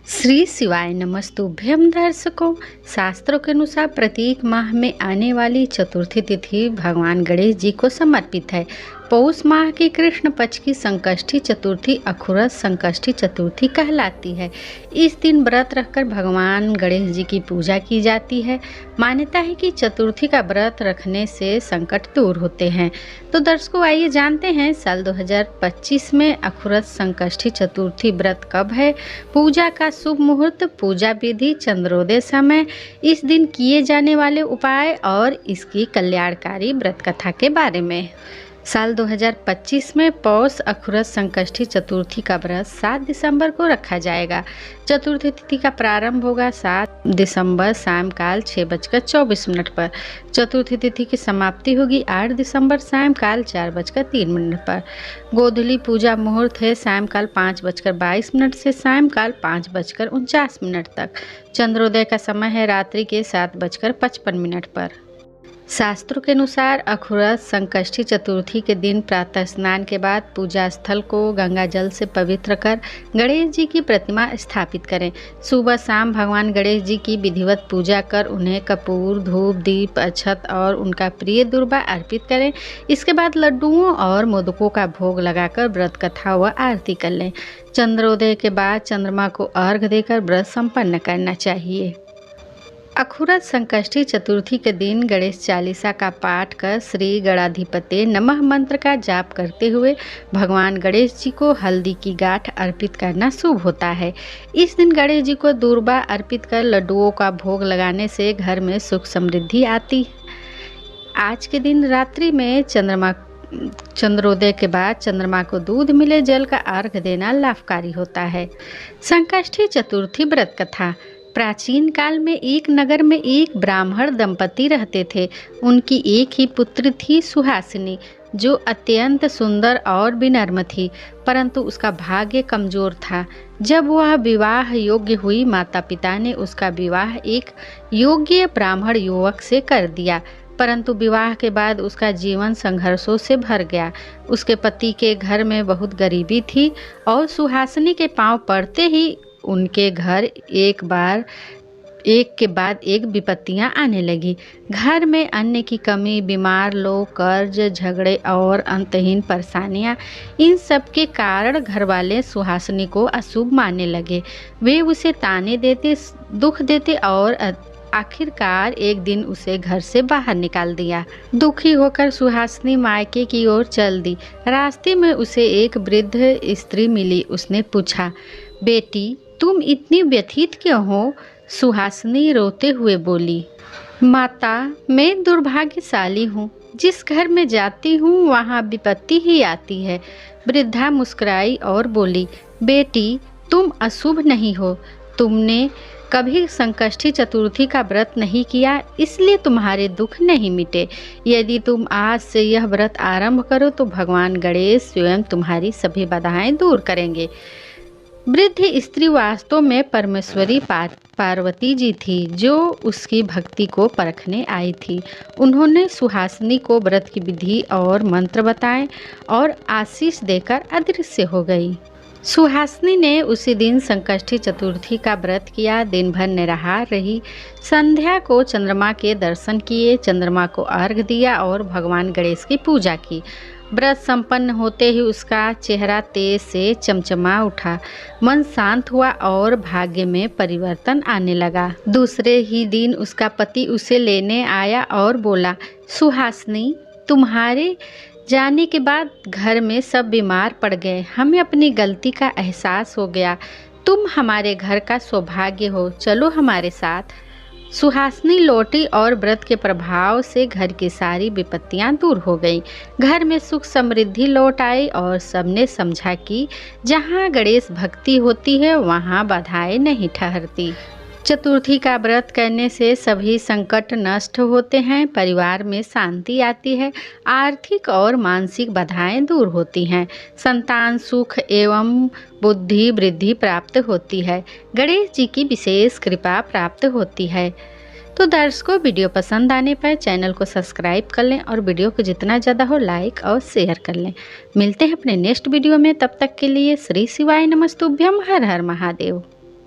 श्री शिवाय नमस्तुभ्यम। दर्शकों, शास्त्रों के अनुसार प्रत्येक माह में आने वाली चतुर्थी तिथि भगवान गणेश जी को समर्पित है। पौष माह की कृष्ण पक्ष की संकष्टी चतुर्थी अखुरस संकष्टी चतुर्थी कहलाती है। इस दिन व्रत रखकर भगवान गणेश जी की पूजा की जाती है। मान्यता है कि चतुर्थी का व्रत रखने से संकट दूर होते हैं। तो दर्शकों, आइए जानते हैं साल 2025 में अखुरस संकष्टी चतुर्थी व्रत कब है, पूजा का शुभ मुहूर्त, पूजा विधि, चंद्रोदय समय, इस दिन किए जाने वाले उपाय और इसकी कल्याणकारी व्रत कथा के बारे में। साल 2025 में पौष अखुरस संकष्टी चतुर्थी का व्रत 7 दिसंबर को रखा जाएगा। चतुर्थी तिथि का प्रारंभ होगा 7 दिसंबर सायंकाल 6:24 पर। चतुर्थी तिथि की समाप्ति होगी 8 दिसंबर सायंकाल 4:03 पर। गोधूली पूजा मुहूर्त है सायंकाल 5:22 से सायंकाल 5:49 तक। चंद्रोदय का समय है रात्रि के 7:55 पर। शास्त्रों के अनुसार अखुरस संकष्टी चतुर्थी के दिन प्रातः स्नान के बाद पूजा स्थल को गंगा जल से पवित्र कर गणेश जी की प्रतिमा स्थापित करें। सुबह शाम भगवान गणेश जी की विधिवत पूजा कर उन्हें कपूर, धूप, दीप, अक्षत और उनका प्रिय दुर्वा अर्पित करें। इसके बाद लड्डुओं और मोदकों का भोग लगाकर व्रत कथा व आरती कर लें। चंद्रोदय के बाद चंद्रमा को अर्घ्य देकर व्रत संपन्न करना चाहिए। अखुरस संकष्टी चतुर्थी के दिन गणेश चालीसा का पाठ कर श्री गणाधिपते नमः मंत्र का जाप करते हुए भगवान गणेश जी को हल्दी की गांठ अर्पित करना शुभ होता है। इस दिन गणेश जी को दूर्वा अर्पित कर लड्डुओं का भोग लगाने से घर में सुख समृद्धि आती है। आज के दिन रात्रि में चंद्रोदय के बाद चंद्रमा को दूध मिले जल का अर्घ्य देना लाभकारी होता है। संकष्टी चतुर्थी व्रत कथा। प्राचीन काल में एक नगर में एक ब्राह्मण दंपति रहते थे। उनकी एक ही पुत्री थी सुहासिनी, जो अत्यंत सुंदर और विनम्र थी, परंतु उसका भाग्य कमजोर था। जब वह विवाह योग्य हुई, माता पिता ने उसका विवाह एक योग्य ब्राह्मण युवक से कर दिया, परंतु विवाह के बाद उसका जीवन संघर्षों से भर गया। उसके पति के घर में बहुत गरीबी थी और सुहासिनी के पांव पड़ते ही उनके घर एक के बाद एक विपत्तियां आने लगी। घर में अन्न की कमी, बीमार लोग, कर्ज, झगड़े और अंतहीन परेशानियां, इन सब के कारण घर वाले सुहासिनी को अशुभ मानने लगे। वे उसे ताने देते, दुख देते और आखिरकार एक दिन उसे घर से बाहर निकाल दिया। दुखी होकर सुहासिनी मायके की ओर चल दी। रास्ते में उसे एक वृद्ध स्त्री मिली। उसने पूछा, बेटी, तुम इतनी व्यथित क्यों हो? सुहासिनी रोते हुए बोली, माता, मैं दुर्भाग्यशाली हूँ। जिस घर में जाती हूँ वहाँ विपत्ति ही आती है। वृद्धा मुस्कुराई और बोली, बेटी, तुम अशुभ नहीं हो। तुमने कभी संकष्टी चतुर्थी का व्रत नहीं किया, इसलिए तुम्हारे दुख नहीं मिटे। यदि तुम आज से यह व्रत आरंभ करो तो भगवान गणेश स्वयं तुम्हारी सभी बाधाएं दूर करेंगे। वृद्ध स्त्री वास्तव में परमेश्वरी पार्वती जी थी, जो उसकी भक्ति को परखने आई थी। उन्होंने सुहासिनी को व्रत की विधि और मंत्र बताए और आशीष देकर अदृश्य हो गई। सुहासिनी ने उसी दिन संकष्टी चतुर्थी का व्रत किया। दिन भर निराहार रही। संध्या को चंद्रमा के दर्शन किए, चंद्रमा को अर्घ्य दिया और भगवान गणेश की पूजा की। व्रत संपन्न होते ही उसका चेहरा तेज से चमचमा उठा, मन शांत हुआ और भाग्य में परिवर्तन आने लगा। दूसरे ही दिन उसका पति उसे लेने आया और बोला, सुहासिनी, तुम्हारे जाने के बाद घर में सब बीमार पड़ गए। हमें अपनी गलती का एहसास हो गया। तुम हमारे घर का सौभाग्य हो, चलो हमारे साथ। सुहासिनी लौटी और व्रत के प्रभाव से घर की सारी विपत्तियां दूर हो गईं। घर में सुख समृद्धि लौट आई और सबने समझा कि जहां गणेश भक्ति होती है वहां बाधाएं नहीं ठहरती। चतुर्थी का व्रत करने से सभी संकट नष्ट होते हैं, परिवार में शांति आती है, आर्थिक और मानसिक बाधाएं दूर होती हैं, संतान सुख एवं बुद्धि वृद्धि प्राप्त होती है, गणेश जी की विशेष कृपा प्राप्त होती है। तो दर्शकों, वीडियो पसंद आने पर चैनल को सब्सक्राइब कर लें और वीडियो को जितना ज़्यादा हो लाइक और शेयर कर लें। मिलते हैं अपने नेक्स्ट वीडियो में, तब तक के लिए श्री शिवाय नमस्तुभ्यम। हर हर महादेव।